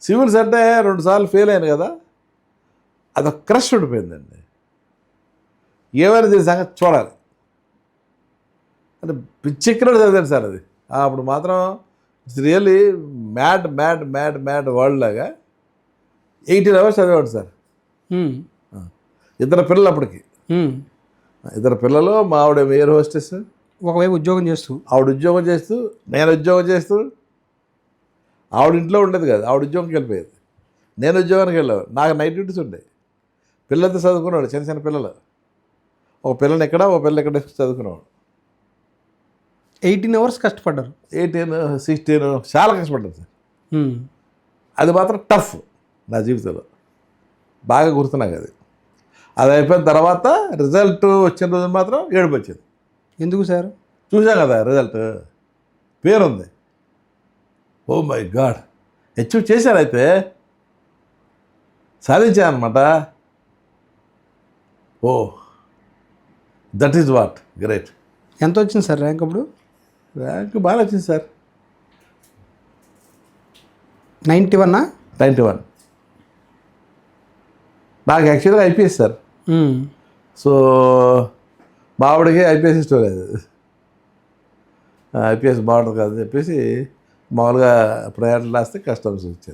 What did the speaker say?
Civils అంటే 2 సార్లు fail అయ్యాను కదా, అదొక క్రష్ ఉండిపోయిందండి. ఏమైనా దీని సంగతి చూడాలి అంటే పిచ్చెక్కినట్టు చదివాను సార్ అది. అప్పుడు మాత్రం it's really mad mad mad mad world లాగా 18 అవర్స్ చదివాడు సార్. ఉమ్, ఇద్దరు పిల్లలు అప్పటికి, ఉమ్. ఇద్దరు పిల్లలు, మా ఆవిడ ఎయిర్ హోస్టెస్, ఒకవైపు ఉద్యోగం చేస్తూ. ఆవిడ ఉద్యోగం చేస్తూ, నేను ఉద్యోగం చేస్తూ. ఆవిడ ఇంట్లో ఉండేది కాదు, ఆవిడ ఉద్యోగంకి వెళ్ళిపోయేది, నేను ఉద్యోగానికి వెళ్ళాను. నాకు నైట్ డ్యూటీస్ ఉండేవి. పిల్లలతో చదువుకున్నాడు, చిన్న చిన్న పిల్లలు. ఒక పిల్లని ఎక్కడ, ఒక పిల్లలు ఎక్కడ చదువుకునేవాడు. 18 అవర్స్ కష్టపడ్డారు. 18, 16 చాలా కష్టపడ్డాను సార్. ఉమ్, అది మాత్రం టఫ్ నా జీవితంలో, బాగా గుర్తు నాకు అది. అది అయిపోయిన తర్వాత రిజల్ట్ వచ్చిన రోజు మాత్రం ఏడుపు వచ్చింది. ఎందుకు సార్? చూసాం కదా రిజల్ట్, పేరుంది. ఓ మై గాడ్, అచీవ్ చేశాను, అయితే సాధించాను అనమాట. Oh that is what great. ఎంత వచ్చింది సార్ ర్యాంక్ అప్పుడు? ర్యాంక్ బాగా వచ్చింది సార్, 91. 91. నాకు యాక్చువల్గా ఐపీఎస్ సార్. సో మా ఆవిడకి ఐపీఎస్ ఇష్టం లేదు, ఐపీఎస్ బాగుంటుంది కదా అని చెప్పేసి మామూలుగా ప్రయాణం రాస్తే కస్టమ్స్ ఇచ్చారు.